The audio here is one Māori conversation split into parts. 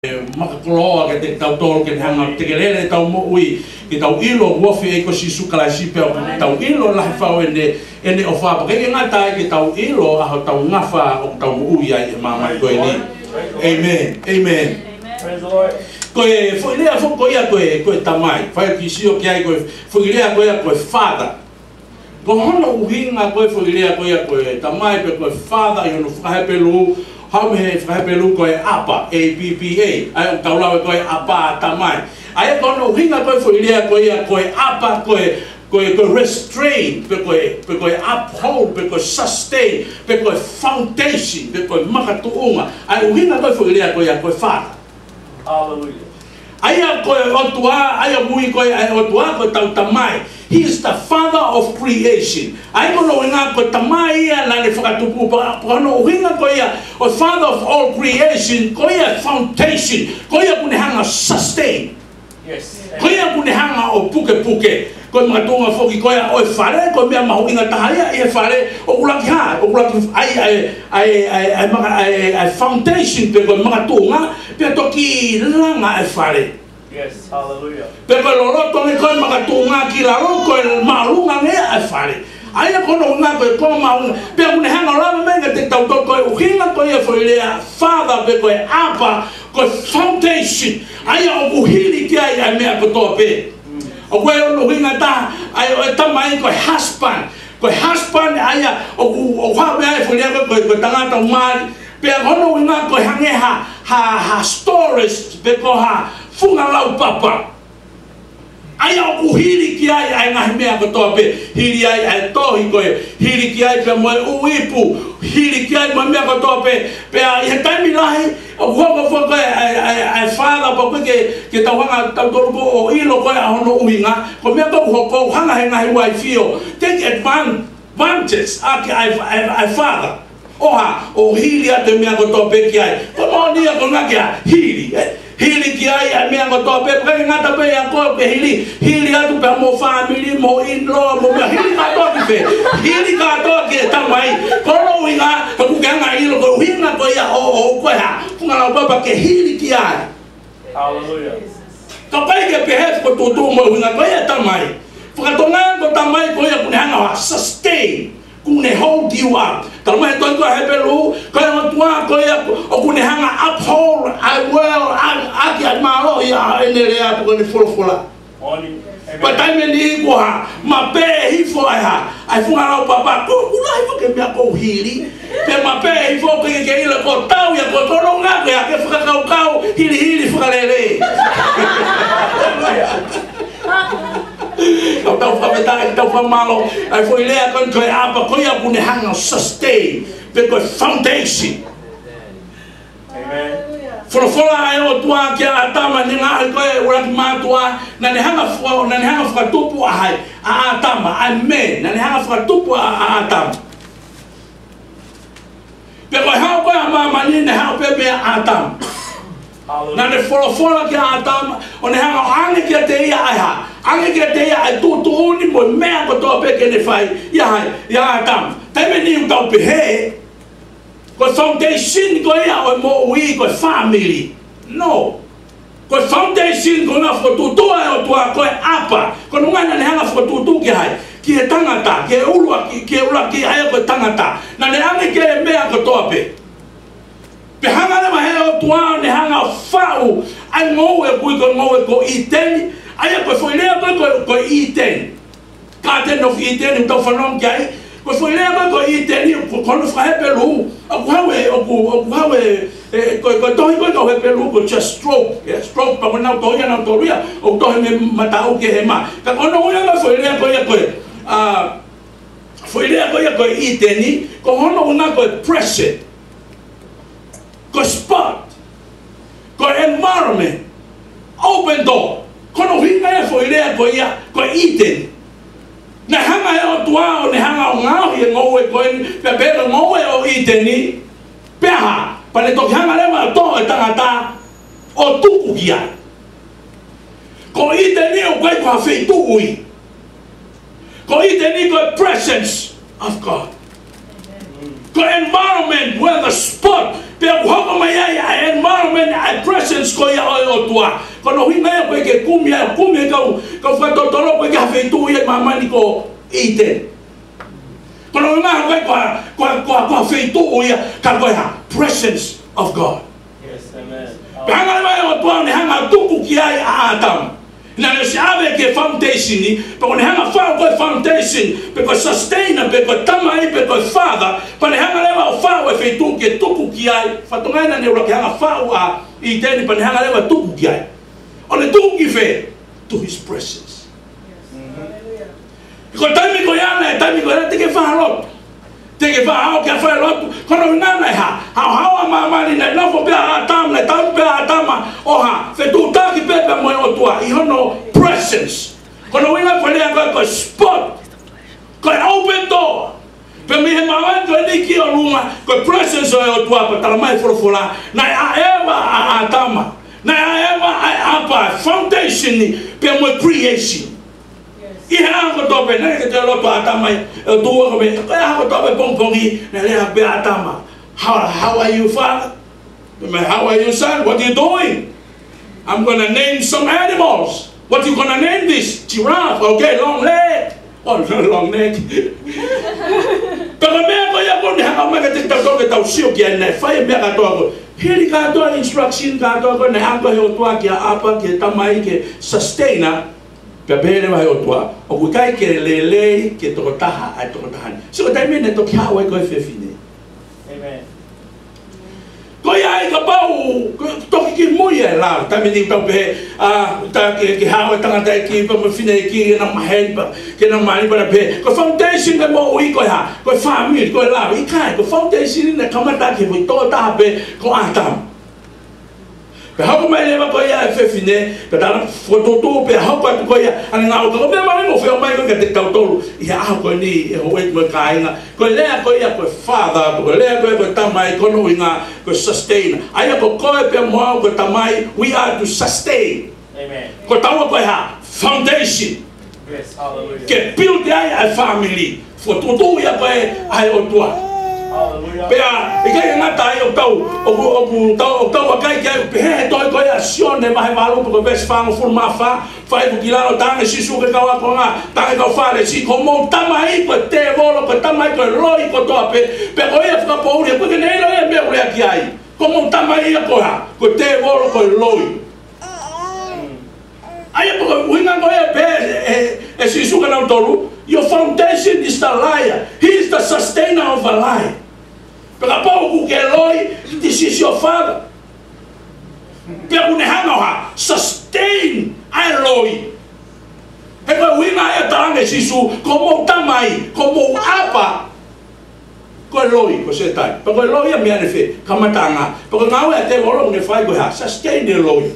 Makakoloa ke te tau tolo ke hanga te kelele tau mo'ui ke tau ilo wofi e ko si suka lai sipe o tau ilo lahi whao ene o whapa ke ngata ke tau ilo aho tau ngafa o tau mo'ui ai e mamai koe ni. Amen. Amen. Koe whuilea whuko ia koe tamai whai ki sio ki ai koe whuilea koe ia koe father. Ko hono uhinga koe whuilea koe ia koe tamai pe koe father i hono whakahepelu how me whakapelu koe ABBA, ABBA, ai o taulawe koe ABBA tamai. Ai kono hinga koe whuilea koe ABBA, koe restrain, pe koe uphold, pe koe sustain, pe koe foundation, pe koe makatuunga. Ai uhinga koe whuilea koe father. Hallelujah. Ai koe otua, ai mui koe otua koe tau tamai. He is the father of creation. Ai kono inga ko tamai ia na le whakatupu kono inga ko ia o father of all creation, ko ia foundation, ko ia kunehanga sustain. Yes. Ko ia kunehanga o puke. Ko matunga foki ko ia o fare ko mea mahu inga tahaia ia fare o ulaki ha, o ulaki ai foundation pe ko matunga pe toki langa ai fare. Yes, hallelujah. Pero lolo tone koe makatunga ki laro koe malunga ngea e whare. Aina kono ngā koe maunga. Pea kune hanga lama menga te tau tau koe uhinga koe e whailea father pe koe ABBA koe foundation. Aia o kuhiri ki ai mea kotoa pe. O koe ono uhinga ta, ai o tamai koe husband. Koe husband aia o hawea e whailea koe tangata umari. Pea kono uhinga koe hange ha stories pe koe ha funga lau papa. Ai au kuhiri ki ai ngahi mea katoa pe. Hiri ai tohi koe. Hiri ki ai pe moe uipu. Hiri ki ai moe mea katoa pe. Pe a ihe taimi lahi. O kuhoko koe ai father pa koe ke tauhanga tau toruko o ilo koe a hono uhinga. Ko mea tau hoko hanga he ngahi wai fio. Take advantage aki ai father. Oha, o hiri ate mea katoa pe ki ai. Kono nia ko ngaki a hiri. Hili ki ai mea ngotoa pe pake ngata pe ya koe ke hili atu pe mo family mo in-law mo mea hili katoa ki pe hili katoa ki tamai kono winga kaku kanga ilo ko winga ko ya o koe ha kunga lau papa ke hili ki ai. Hallelujah. Kapai ke pehef ko tutu mo winga ko ya tamai whakatonga ko tamai ko ya kune hanga wa sustain kune hold you up. Kalau mai tuan ko hebelu ko yang tua ko ya o kune hanga uphold I will aki malo ya enelea ko ni fola. Patai meni ko ha ma pe hi fo ai funga lau papa ko ulai ko ke mea ko hili pe ma pe hi fo ke ile ko tau ya ko toronga ya ke fuka kau hili fuka lele. Kau tahu apa benda, kau tahu malo. Ai foi lea kan koe apa koe ia kune hanga sustain, pe koe foundation. Amen. Fola ai o tua ki a tama ni ngā koe uraki mātua, na ne hanga whakatupu a atama, amen. Na ne hanga whakatupu a atama. Pe koe hao koe a mamani ne hao pe mea atama. Na ne fola ki a atama, o ne hanga ange ki a te ia ai ha. Ange ke te ia ai tutu uni mo mea ko toa peke ne whai ia atam. Taime ni utau pehe ko foundation ko ia o mo ui ko family. No. Ko foundation ko nga whatutua e o tua ko e apa. Ko nunga na ne hanga whatutu ki hai. Ki he tangata, ki he ulua ki ai ko tangata. Na ne ange ke mea ko toa pe. Pe hanga ne mahe o tua ne hanga whau. Ai ngoe ko iteni. Ai ko foi lea ko iten. Garden of Eden to fanom kai. Ko foi lea ko iten ko no fa pelu. O hawe ko to pelu ko just stroke. Stroke pa na to ya na to ria. O to me matau ke hema. Ka ono ya foi lea ko iten ko ono una ko pressure. Ko spot. Ko environment. Open door. Kono hinga e foi lea ko ia ko iten. Na hanga e o tua o ne hanga o ngau i ngoe ko pe pera ngoe o iten ni. Peha, pa le toki hanga lewa to e tangata o tuku kia. Ko iten ni o koe ko hawhi tuku i. Ko iten ni ko presence of God. Ko environment where the spot Pea hoko mai ai environment ai presence ko ia o tua. Kono hina ko ke kumi kau fatotolo ko ke hafeitu ia mamani ko ite. Kono hina ko hafeitu ia ka ko ha presence of God. Yes, amen. Hanga mai o tua ne hanga tuku ki ai a Adam. Na le ave ke foundation ni, pero ne hanga fa ko foundation, pe ko sustain, pe ko tamai, pe ko father, pa ne hanga leva o fa o feitu ke tuku ki ai, fa tonga na ne ro ke hanga fa o a I teni pa ne hanga leva tuku ki ai. O le tuku ki fe to his presence. Ko tami ko yana, tami ko te ke fa lot. Te ke fa o ke fa lot, kono na ha. Ha mama ni na no fo pe atam na tam pe atama oha fe tu ta ki pe mo o tua I hono presence kono wina ko le ko spot ko open door pe mi he mama to ni ki o luma ko presence o tua pa tala mai forofola na eva atama na eva apa foundation ni pe mo creation I ha ko to pe na ke te lo pa atama tu ko be ha ko to pe pongpongi na le ha pe atama. How are you, Father? How are you, son? What are you doing? I'm going to name some animals. What are you going to name this? Giraffe. Okay, long leg. Oh, long leg. Pero me ko ya ko ni ha ma ka te ta ko ta usio ki na fa me ka to ko. Hiri ka to instruction ka to ko na ha ko yo to ki apa ki tamai ki sustainer. Pebere wa yo to. O ku kai ke lele ki to taha ai to taha. So ta me ne to ki ha wa ko fe fine. Amen. Ko ia ka pau toki ki muia la tami ni tau pe ta ki hawa tanga ta ki pa fine ki na mahen pa ki na mani pa pe ko foundation ka mo I ko ha ko family ko la I kai ko foundation na kamata ki mo to ta pe ko atam pe ha ko mai le ko ia fe fine pe ta foto to pe ha ko ia ana na ko me mai mo fe mai ko te tau tolu ia ko ni ho e mo kai na ko le ko ia ko father ko le ko tamai ko no ina ko sustain ai ko ko pe mo ko tamai we are to sustain Amen. ko tawo ko ha foundation Yes, hallelujah. ke build ai a family for to ia ko ai o tua Hallelujah. pea ikai nga tai o tau kai kai pe toi ko ya sione mai valu ko bes fango forma fa fai ku kilano tanga si su ke kawa ko nga tanga ko fale si ko mo tamai ko te volo ko tamai ko loi ko to pe ko ia fa po uri ko ke nei lo ia me uri aki ai ko mo tamai ko ha ko te volo ko loi ai ko winga ko ia pe si su ke na tolu. Your foundation is the liar. He is the sustainer of a lie. Pero pau ku ke loi, this is your father. Pero ne hanga ha sustain ai loi. E ko winga e tanga sisu como tamai, como apa. Ko loi ko se tai. Pero loi me ane fe kamatanga. Pero ngau e te volo ne fai ko ha sustain the loi.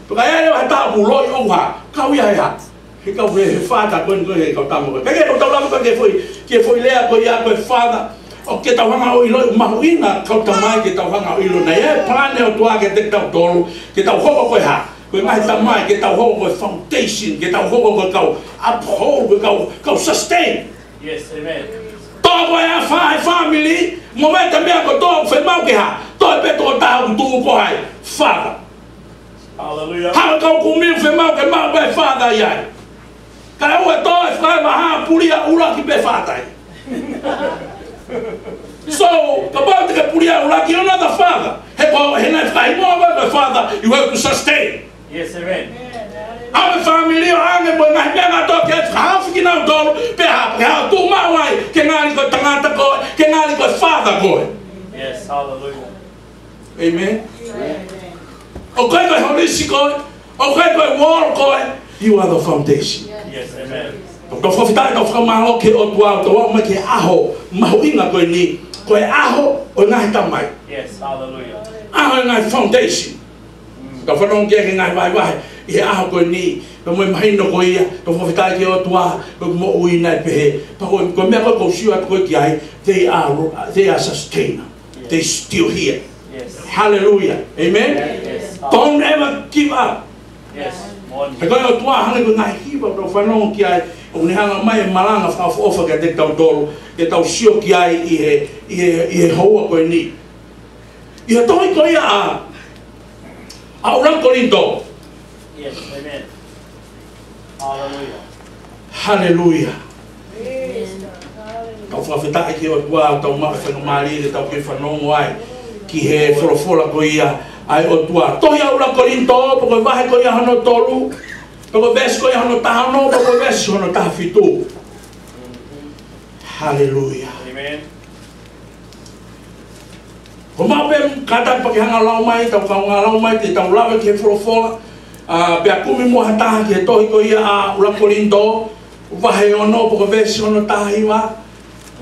Pero ai e ta bu loi o ha, kau ia ha. He kau he fata ko he kau tamo ko ke tau la ko ke foi lea ko ia ko fata o ke tau hanga o ilo mahuina kau tamai ke tau hanga o ilo na e plane o tua ke te tau tolu ke tau hoko ko ha ko mai tamai ke tau hoko ko foundation ke tau hoko ko kau uphold ko kau sustain. Yes, amen. To ko ia family momento me ko to fe mau ke ha to pe to ta tu ko hai fata. Hallelujah. Ha kau kumi fe mau ke mau be fata ia. Kaya ua toi whai maha puria ura ki pe whātai. So, ka pau te ka puria ura ki another father. He nei whai moa wai father, you have to sustain. Yes, amen. Ame family o ange mo ngai mea ngā ke whaafi ki nau tolu, pe ha tu mawai, ke ngāri ko tangata koe, ke ngāri ko father koe. Yes, hallelujah. Amen. O koe koe holisi koe, o koe koe wall koe, you are the foundation. Yes, amen. Ko fofitai ko whamalo ke o tua o me ke aho mahuinga koe ni koe aho o ngai tamai. Yes, hallelujah. Aho ngai foundation. Ko whanong ke ngai vai I aho koe ni ko mo mahino ko ia ko fofitai ke o tua ko mo ui nai pehe pa ko mea ko siwa koe ki ai they are sustainer. They still here. Yes. Hallelujah. Amen. Yes. Don't ever give up. Yes. He koe o tua hana ko ngai hiwa ko whanong ki ai o ni hanga mai malanga whaofa ke te tau tolu ke tau sio ki ai I he hoa koe ni Ia toi ko ia a orang Korinto. Yes, amen. Hallelujah. Hallelujah. Tau whawhita ki o tua, tau maa whengamari, tau ki whanongo ai, ki he wholofola ko ia, ai o tua. Tohi a orang Korinto, poko wahe ko ia hano tolu, poko ves ko ia hano tahano, poko ves hano tahafitu. Hallelujah. Amen. Ko mape kata pake hanga lau mai, tau kaunga lau mai, te tau lawe ki he wholofola, pea kumi mua hataha ki he tohi ko ia a orang Korinto, wahe ono, poko ves hano tahiwa.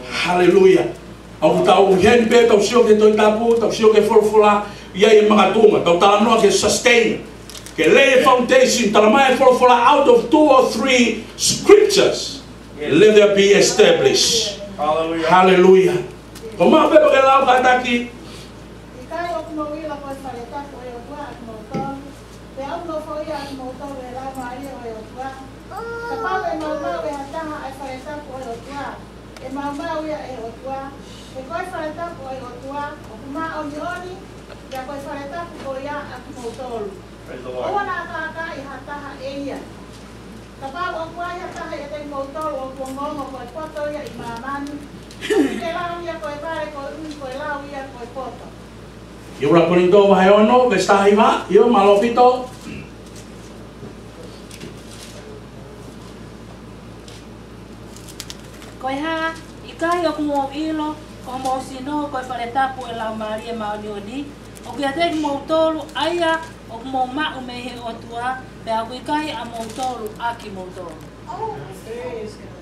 Hallelujah. Au tau hen pe tau sio ke toi tapu, tau sio ke wholofola, ia i mga tunga, tau talanoa ke sustain, ke lay a foundation, talamai wholofola out of 2 or 3 scriptures, let there be established. Hallelujah. Hallelujah. Ko maa pe pake lau kataki, Ikai o kumo wila ko whaleta ko e o tua at motor. Te au no fo ia at motor e la mai o e o tua. Ka pau e mau e hataha ai whaleta ko e o tua. E mau ia e o tua. E koe whaleta ko e o tua. O kuma o ni oni. Ia koe whaleta ko ia at motor. Praise the O Lord. wana kaka i hataha e ia. Ka pau o kua i hataha i te motor o kua ngongo koe poto ia i mamani. Ke lau ia koe pare koe ui koe lau ia koe poto. i ura Korinto wahe ono, vestahiwa, io malopito. Koe ha, i kai o kumo ilo, ko mo sino, koe wharetapu e lau maria maonioni, o kia te kumo tolu aia, o kumo mau mehe o tua, pe a kui kai a mo tolu, aki mo tolu.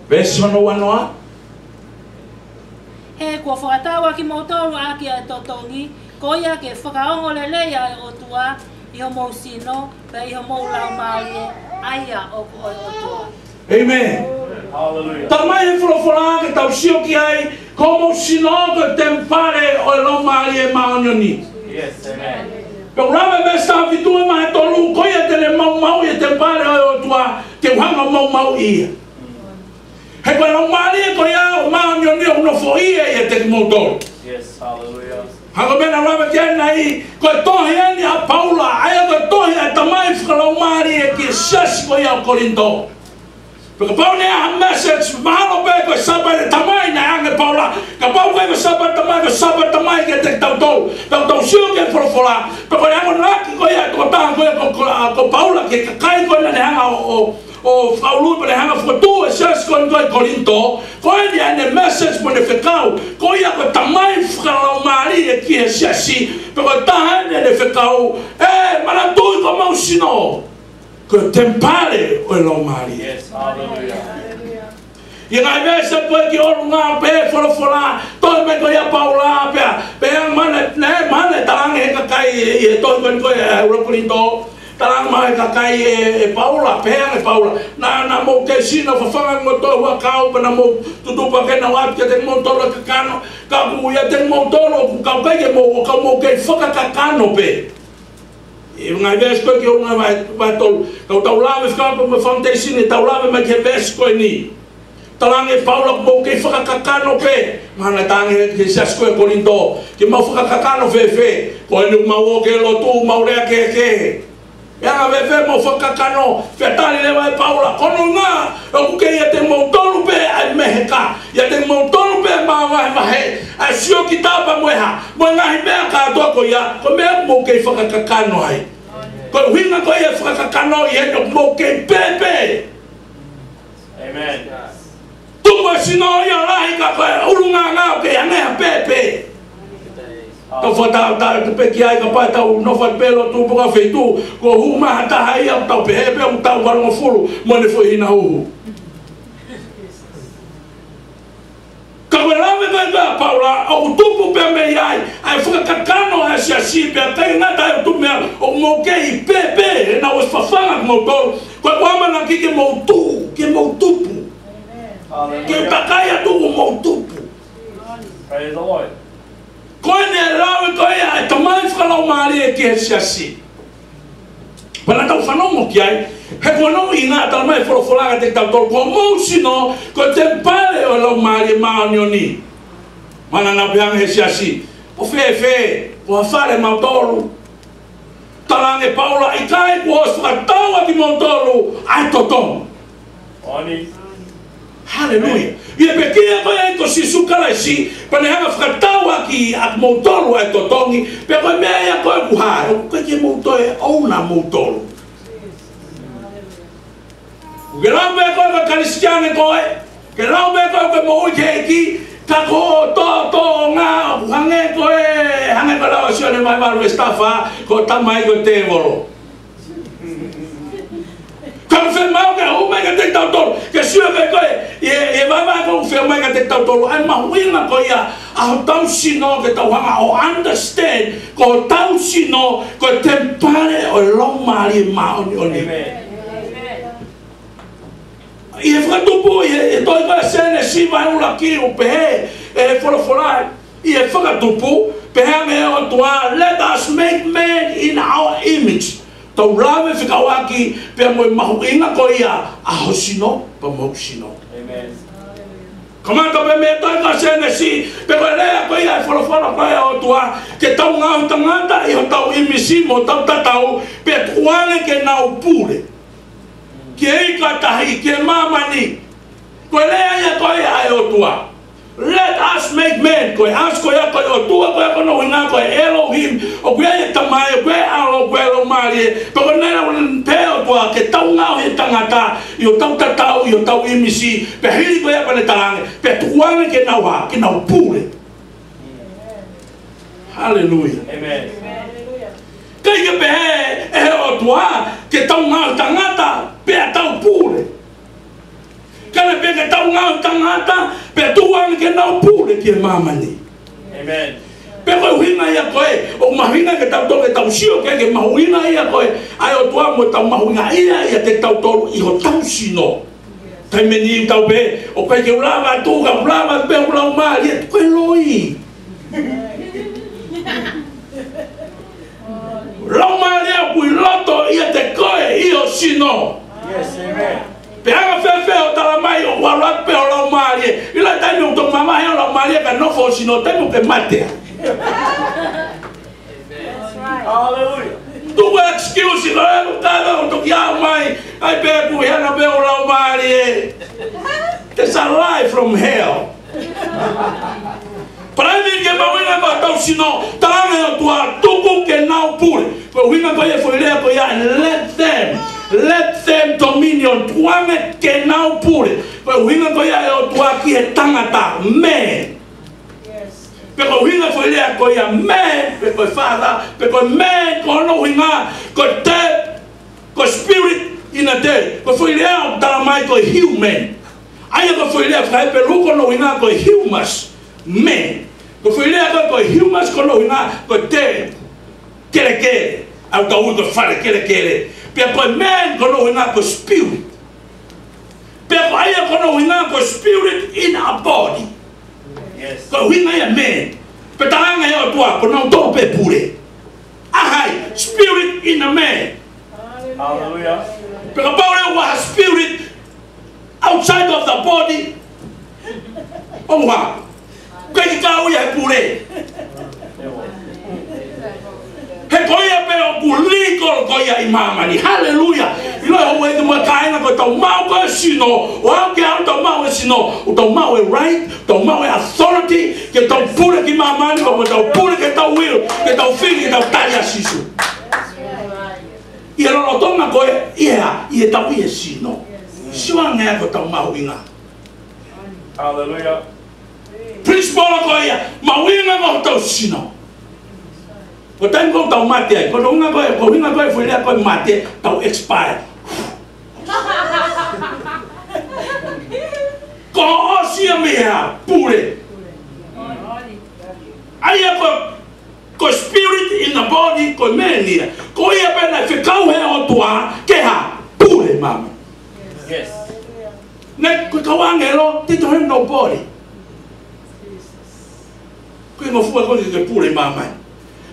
Vesi hono wanoa, He kua whakatawa ki mo tolu aki a totongi, ko ia ke whakaongo leleia e o tua, i ho mo sino, pe i ho mo lau maria, aia o o tua. amen. Hallelujah. Tamai he wholofola ke tau sio ki ai, ko mo sino ke tempare o e lo mari e maonioni. Yes, amen. Pero rame me sta vitu e mai tolu ko ia tele mau e tempare o tua, ke hanga mau ia. He ko lo mari ko ia o maonioni o no fo ia e te motor. Yes, hallelujah. Hanga bena rame ke nai, ko tohi ani a Paula, ai ko tohi a tamai whalo mari e ki sas ko ia o Korinto. Porque Paulo é a message, mahalo be ko sabat tamai na ang Paula. Ka Paulo ko sabat tamai ke te tau sio ke forofola. Pero ang nak ko ya ko ta ko Paula ke kai ko na hanga o Paulo pe hanga foto esas ko Korinto. Ko ia ne message mo ne fekau. Ko ia ko tamai fkala mari ke esasi. Pero ta ne fekau. Mana tu ko mau sino. Ko tempare o lo mari. Yes, hallelujah. E ngai vez depois que o nga pe fora todo me ko ya Paula pe mana talang he kai e todo me ko o Korinto talang mai kai e Paula pe Paula na mo ke sino fa fa mo to wa kau pa na mo tutu pa ke na wa ke te mo to ka kano ka mu ya te mo to ka ke mo ke fa ka kano pe. E ngai vez ko que o nga vai to tau lave ska pa foundation e tau lave ma ke vez ko ni talange Paula mo ke whakakakano pe mana tange ke sasko e Korinto ke mau whakakakano fe ko ni mau ke lotu mau rea ke ya ve mau whakakano fe tali le vai Paula kono nga o ke ia te mau tolu pe ai meheka ia te mau tolu pe ma vai a sio kitaba moha mo nga hi me ka to ko ia ko me mo ke whakakakano ai ko hinga ko ia whakakakano ia no mo ke pepe. Amen. Tumo sino ia lahi ka urunga nga ke ane pepe. Ka fata ta pe ki ai ka pa ta no fa pelo tu po ka feitu ko huma ta hai au ta pepe au ta war mo fulu mo ne foi na u. Ka wala me ba Paula au tu pe me ai fuka kakano a sia si pe ta na ta tu me o mo ke pepe na was fa fa mo to ko ma na ki ke mo tu que takaya tu mo tupu. Praise the Lord. Ko ne lawe ko ia e tamai whakalo maari e ke si asi. Pana tau whanongo ki ai, he kono i ngā tala mai wholofolanga te tau tolu, ko mou sino, ko te pare o lau maari e maonioni. Mana na peanga he si asi. O fe, Ko fare mautolu. Talange Paula ikai ko whakataua ki mautolu ai totong. Oni. Hallelujah. Ia pekia ko ai ko sisu kalaisi pane hanga whakataua ki ak mautolu ai totongi pe ko mea ia ko e kuhai ko ke mautoe ona mautolu. Ke lau me ko e karistiane ko e ke lau me ko e mo ke ka ko to nga hange ko e hange ko la osione mai malu estafa ko tamai ko te volo ka fe mau ka o mai ka te tautor ke sua me ko e vai ko fe mai ka te tautor ai ma winga ko ia a tau sino ke tau hanga o understand ko tau sino ko tempare o long mari ma oni Amen. Ia whakatupu, e toi ka sene si vai ula ki o pehe, e whalaforai, ia whakatupu, pehe me o tua, let us make man in our image. Tau lawe whikawaki, pea moe mahu inga ko ia, a hosino, pa mau sino. Amen. Kamata pe me toi ka sene si, pe koe lea ko ia, e whalafala ko ia o tua, ke tau ngau tangata, i ho tau imisi, mo tau tatau, pe tuane ke nau pule. Ke ika tahi, ke mamani. Koe lea ia koe ai o tua. Let us make men. Koe as koe a koe o tua, koe a kono hinga koe Elohim. O koe ia tamai, o koe alo, koe lo marie. Pe koe nera wana pe o tua, ke tau ngau he tangata, i o tau tatau, i o tau imisi. Pe hiri koe a pane tarange. Pe tuange ke nau ha, ke nau pule. Hallelujah. Amen. Kei ke pehe e o tua, ke tau ngau tangata, pe a tau pule. Kale pe ke tau ngau tangata, pe a tuang ke nau pule ki e mamani. Amen. Pe koe huina ia koe, o mahuina ke tau tolu, ke tau sio ke mahuina ia koe, ai o tua mo tau mahuina ia te tau tolu, i ho tau sino. Tai meni tau pe, o koe ke ulava tuka, ulava pe ulau mali, koe loi. Loma lea pui loto ia te koe i o sino. Yes, amen. Pe hanga fefe o talamai o walat pe o lau marie. Ila taimi o tong mama hea o lau marie ka nofo o sino, taimi o ke matea. Hallelujah. Tuku excuse ilo e kutaka o toki au mai. Ai pe pui hanga pe o lau marie. There's a lie from hell. Para mim que mau ina ba tau sino, talanga o tua tuku ke nau pule. Ko winga ko ye foi lea ko ya let them dominion tuame ke nau pule. Ko winga ko ya o tua ki e tangata man. Yes. Pe ko winga foi lea ko ya man, pe ko father, pe ko man ko no winga ko te ko spirit in a day. Ko foi lea o talamai ko human. Ai ko foi lea fai pe luko no winga ko humus. Man, ko foi lea ko humas ko no ina ko te kere au ka uto fare kere pe ko man ko no ina ko spirit pe ko ai ko no ina ko spirit in a body. Yes. Ko winga ya man pe tanga ya tua ko no to pe pure ahai spirit in a man. Hallelujah. Pe ko Paul was spirit outside of the body. Oh wow. Kaya kau ya pure. He koia pe o puliko koia imama ni. Hallelujah. Ilo ho we mo kaina ko tau mau ko sino. Wa ke au tau mau sino. O tau mau right, tau mau authority, ke tau pure ki mama ni ko tau pure ke tau will, ke tau fing ke tau taria sisu. Ia lo tonga ko ia tau ia sino. Siwanga ko tau mau inga. Hallelujah. Principal ko ia, mawinga ko tau sino. Ko tan ko tau mate, ko longa ko hinga ko foi le ko mate, tau expire. Ko osia mea pure. Ai ko spirit in the body ko menia. Ko ia pena ficau he o tua, ke ha pure mama. Yes. Ne ko kawangelo, ti to no body. Ko mo fu ko ke pure mama.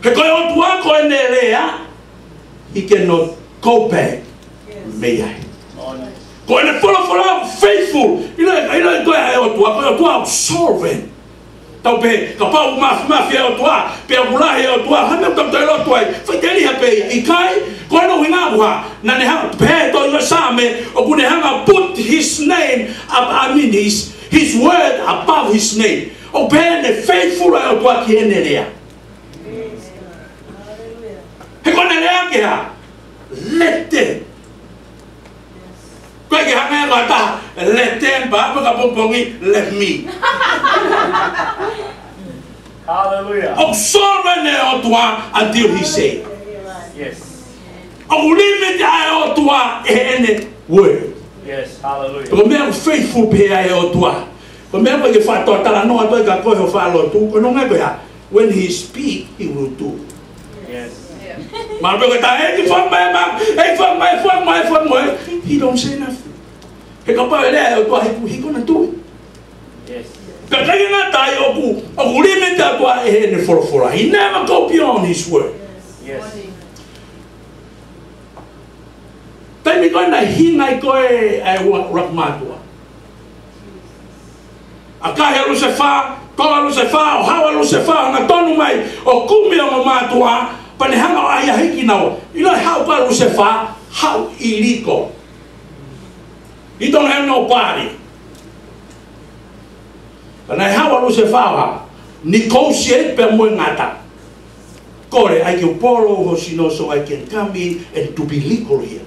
He ko o tua ko nelea, he cannot go back. May I? Ko ene full of faithful. Ila ko o tua servant. tau pe ka pau mafia o tua pe ulahi o tua hana tau te lo tuai fa teli ha pe I kai ko no winga wa na ne ha pe to yo same o ku ne hanga put his name his word above his name o pe ne faithful o tua ki ene rea he ko ne rea ke ha lete ko ke hanga ko ta lete ba ka popongi let me Hallelujah. Absorb ne o tua until he say. Yes. O limit ai o tua ene word. Yes. Hallelujah. Ko me faithful pe ai o tua. Ko me ko ke fa to tala no to ka ko ho fa lo tu ko no ngai ko ya. When he speak, he will do. Yes. Ma ko ta e fa mai he don't say nothing. He ko pa ele o tua he gonna do it. Yes. He never go beyond his word. Yes. Tapi kau nak hinai kau rakmatua. Akah Lucifer, kau Lucifer, hawa Lucifer, ngatonu mai o kumi o matua, panehanga ayah hikinau. You know how kau Lucifer, how illegal. He don't have nobody. Karena hawa Lucifer, negotiate per mo ngata. Kore, I can borrow Hosino so I can come in and to be legal here.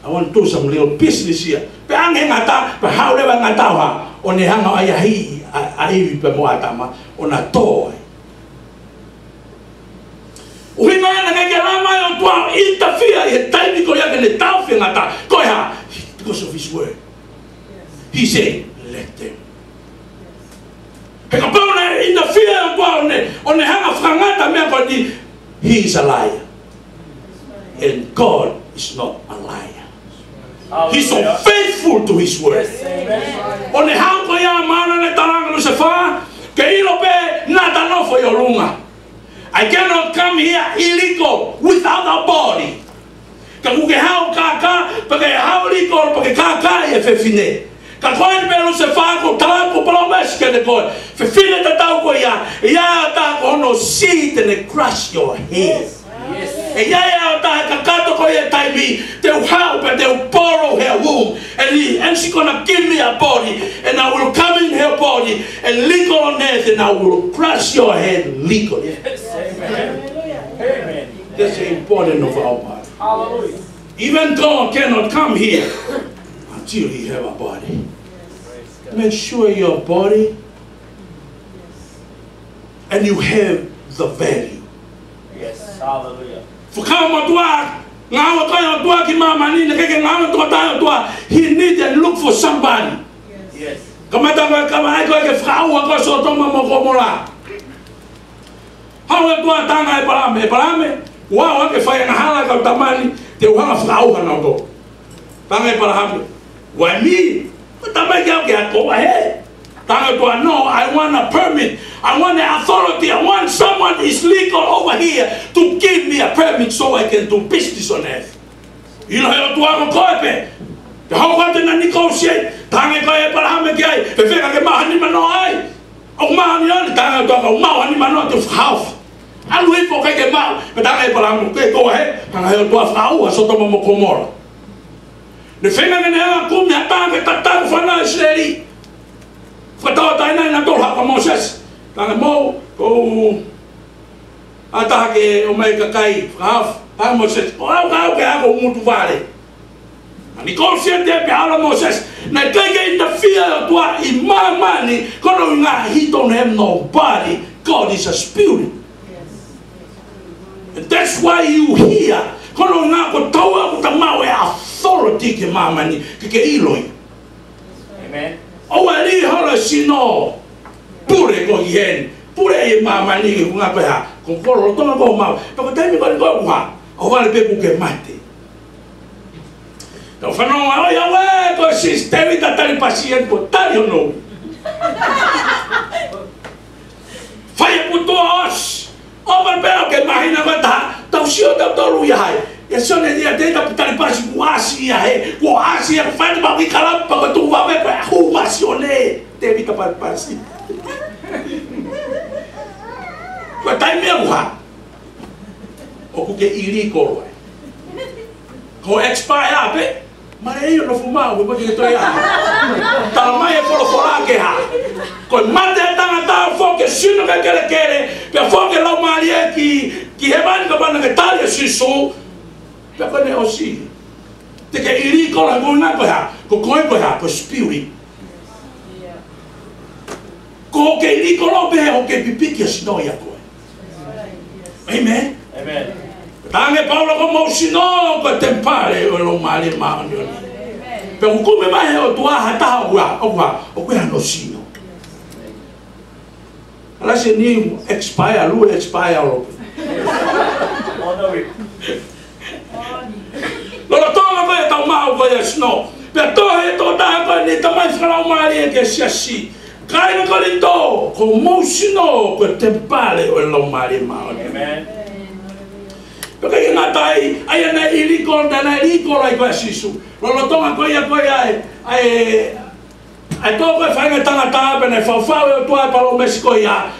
I want to do some little business here. Pe anghe ngata, pe hau lewa ngata ha, o ne hanga ayahi, aiwi pe mo atama, o na toi. Uhina ya nangeke lama ya tua interfere, he taimi ko ya kene tau fi ngata, koe ha, because of his word. He said, let them. He ka pau na interfere o ne hanga frangata mea ko di, he is a liar. And God is not a liar. He's so faithful to his word. O ne hanga ya mana ne taranga Lucifer, ke ilo pe nata no for your lunga. I cannot come here illegal without a body. Kamu ke hau kaka, pake hau illegal, pake kaka e fefine. Kakoin pe Lucifer ko tala ko promise ke de ko. Fefine ta tau ko ya ta ko no seat and crush your head. E ya ta kakato ko ya taimi te hau pe te borrow her womb and she gonna give me a body and I will come in her body and legal on earth and I will crush your head legally. Yes. Amen. Amen. That's the importance of our body. Hallelujah. Even God cannot come here until he have a body. Make sure your body and you have the value. Yes. Hallelujah. He need to look for somebody. Yes. How do I tanga Parame? Wow, I fire a hala tamani, the one of Frau and go. Tanga Parame. Why me? But I make go ahead. Tanga do I know I want a permit. I want the authority. I want someone is legal over here to give me a permit so I can do business on earth. You know how to have a copy. The whole country negotiate. Tanga Parame guy, the figure get my honey man. Oh man, you tanga do my man to half. I'll wait for get mal, but I go ahead and I do a flower so to Momocomora. The finger in her come at time for nice lady. For Toutai and I don't have a MOSESE. Tanga mo go atake o make kai half. I'm MOSESE. Oh, how can I go mutu vale? And he goes here there behind MOSESE. Now take in the fear to in my money. He don't have nobody. God is a spirit. And that's why you hear. Kono na ko tawa ko tamawe authority ke mamani ke iloi. Amen. O ali hala sino. Pure ko yen. Pure e mamani ke nga pa ko ko to ko ma. Ko temi ko ko wa. O vale pe ku ke mate. To fano o ya we ko sistemi ta tali paciente ko tali no. Fai puto os. Over bel que imagina quanta tão cheio da dor aí e só ne dia dentro da paz quase aí quase faz uma bicala para tu vai ver a rua acione teve que para Ko tai me uha. O ku ke illegal. Ko expire pe. Mare yo no fuma o mo ke to ya. Ta mai e fora ke ha. Ko mate tanga ta fo ke sino ke kere. Pe fo ke la marie ki heban ka bana ke tali sisu. Pe ko ne osi. Te ke illegal ha guna ko ha. Ko ko ha ko spirit. Ko ke illegal be o ke pipiki sino ya ko. Amen. Amen. Tange Paulo ko mo sino ko tempare o lo mali ma no. Pe ko me mai o tua hata o ko no sino. Ala se ni expire lo. Lo tonga ko ta ma ko ya sino. Pe to he to ta ko ni ta mai fra o mali ke si asi. Kai ko lindo ko mo sino ko tempare o lo mali ma. Amen. Porque nga tai ai na illegal ai ko sisu. Lo tonga ko ai to ko fa nga tanga ta pe na fa o to pa lo Mexico ya.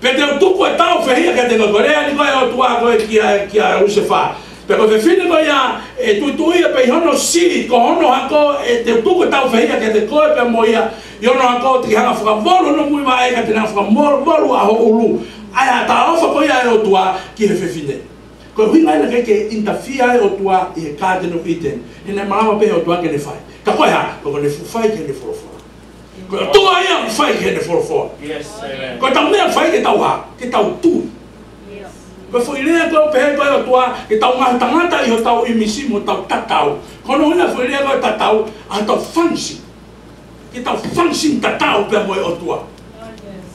Pe te tu ko ta o fe ya que te no Corea ni ko o to ko ki a use fa. Pero fe fine ko ya tu ia pe hono si ko hono hako te tu ko ta o fe ya que te ko pe mo ya. Yo no hako ti hanga fa volo no muy mai ka te na fa volo a ho ulu. Ai ta o fa ko ya o to ki fe fine. Ko hinga na ke interfere o tua e ka de no iten ina malama pe o tua ke ne fai ka ko ha ko ne fai ke ne fo ko tua ia fai ke ne fo Yes, amen. ko ta me fai ke tau ha ke tau tu yes ko foi le ko pe ko o tua ke tau ma tangata i o tau i misi mo tau tatau ko no ina foi le ko tatau a tau function ke tau function tatau pe mo o tua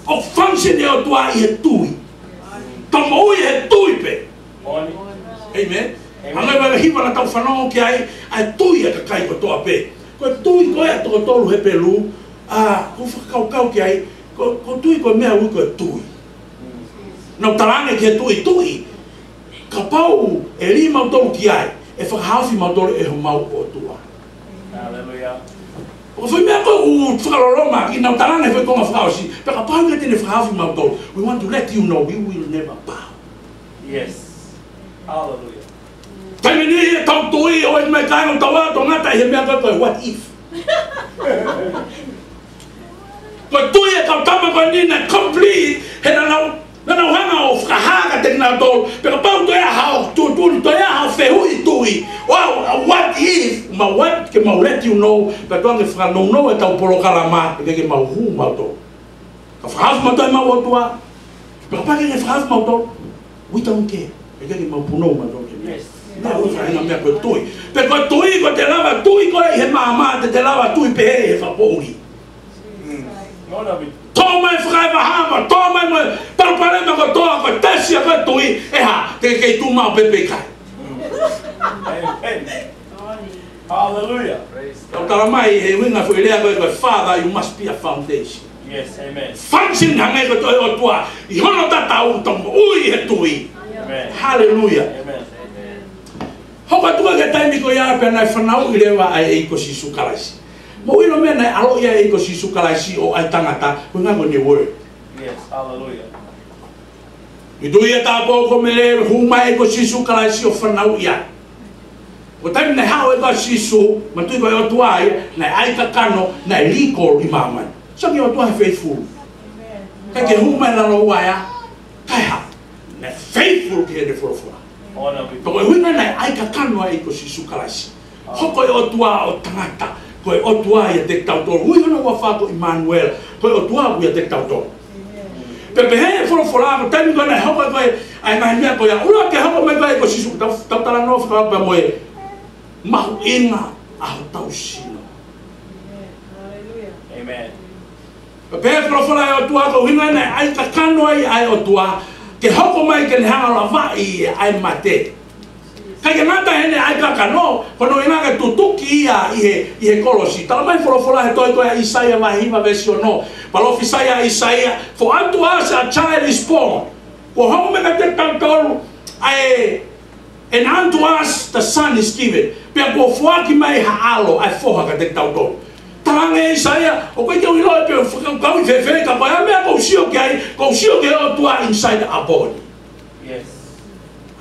o function e o tua i e tui tau mo i e tui pe. Amen. Anga ba hiwa na tau whanau ki ai tui ka kai ko toa pe. Ko tui ko e toko tolu he pelu ko whakau ki ai ko tui ko mea ui ko tui. Nau tarange ki tui ka pau e li mau tolu ki ai e whakahawhi mau tolu e ho mau o tua. Hallelujah. O foi mea ko whakaroroma ki nau tarange foi konga whakawasi pe ka pau ke tene whakahawhi mau tolu. We want to let you know we will never bow. Yes. Hallelujah. Taimi ni e tau tui o e mai kai no tawa to ngata he mea ko what if. Ko tui e kau tama ko ni na complete he na hanga o whakahaga te na tolu pero pau to e hao to e hao fehu i tui. Wow, what if ma what ke ma let you know pe tuange whakanono e tau polo karama e ke ma hu ma to. Ka whakahaf ma to e ma o tua pero pa ke whakahaf ma to we don't care. E ke ma puno ma to. Yes. Na o fa ina me ko tui. Pe ko tui ko te lava tui ko e mama te lava tui pe e fa poli. No no. Toma e fai va hama, toma e para para me ko to ko tesi ko tui e ha te ke tu ma pe pe kai. Amen. Hallelujah. Praise O tala mai e winga foi lea ko father you must be a foundation. Yes, amen. Function hanga ko to o tua. I hono tata u tomo ui e tui. Amen. Hallelujah. Amen. Hoka tua ke taimi ko ia pe nai whanau i rewa ai ko sisu kalaisi. Mo ilo mea nai alo ia ko sisu kalaisi o ai tangata ko ngā ko ni word. Yes, hallelujah. I tu ia tāpō ko me le huma ko sisu kalaisi o whanau ia. Ko taimi nai hao ko sisu, ma tui ko e o tua ai, nai ai kakano, nai legal i mamai. Sangi o tua he faithful. Kai ke huma e lalo waia, kai ha. Nai faithful ki he ne furofura. Ko e huina nai ai ka kanoa i ko sisu kalaisi. Hoko e o tua o tangata. Ko e o tua i a te tautoro. Hui hana ua whako Emmanuel. Ko e o tua i a te tautoro. Pepe hei e furofura ko taimi ko nai hoko e koe ai mahi mea ko ia. Ura ke hoko me koe ko sisu. Tautara no whakapa moe. Mahu inga aho tau sino. Amen. Pepe hei furofura e o tua ko huina nai ai ka kanoa i ai o tua. Ke hoko mai ke hanga la vai ai mate. Kai ke nata hene ai kakano, kono ina ke tutuki ia i he kolosi. Tala mai folofola he toi koe Isaia mahiva versio no. Palo Isaia, for unto us a child is born. Ko hoko me ka te tautoru, and unto us the son is given. Pea ko fuaki mai haalo ai foha ka te tautoru. Ta talange saya o koe ke ilo pe kau fe ka pa me ko sio ke o tua inside our body. Yes.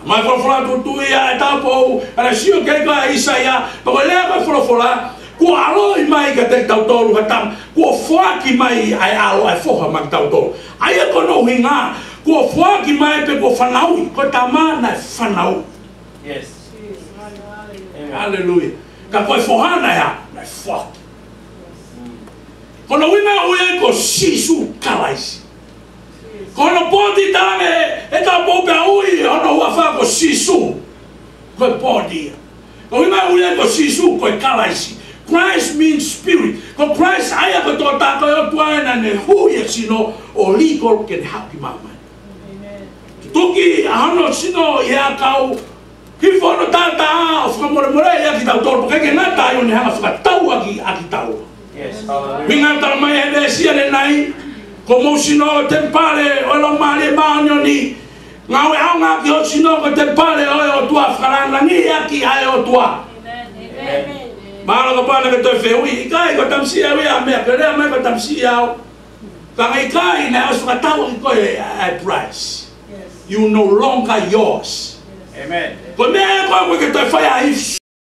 Mai fora tu ia ta po ara sio ke ka Isaia pa ko le ka fora ko alo i mai ka te tau tolu hatam ko foaki mai ai alo ai foha mai tau tolu ai ko no hinga ko foaki mai pe ko fanau ko tama na fanau. Yes. Hallelujah. Ka ko fohana ya na foaki. Kono wina uye ko sisu kalaisi. Kono poti tane eta pope ui ono wafa ko sisu ko poti. Kono wina uye ko sisu ko kalaisi. Christ means spirit. Ko Christ aya ko tota ko yo tuana ne huye sino o legal can help him out. Amen. Tuki ano sino ya kau kifono tata of kamore ya kita tol porque que nata yo ne ha fa tau aki tau. Yes, hallelujah. Minga tamai sia le nai como sino tempale o lo male banyo ni ngawe anga ki o sino ko tempale o tua faranga ni aki ai o tua. Amen. Malo ko pana ke to feui kai ko tamsia we a me ke le me ko tamsia ka ngai kai na o ka tau ko a price. You no longer yours. Amen. Ko me ko ke to fire if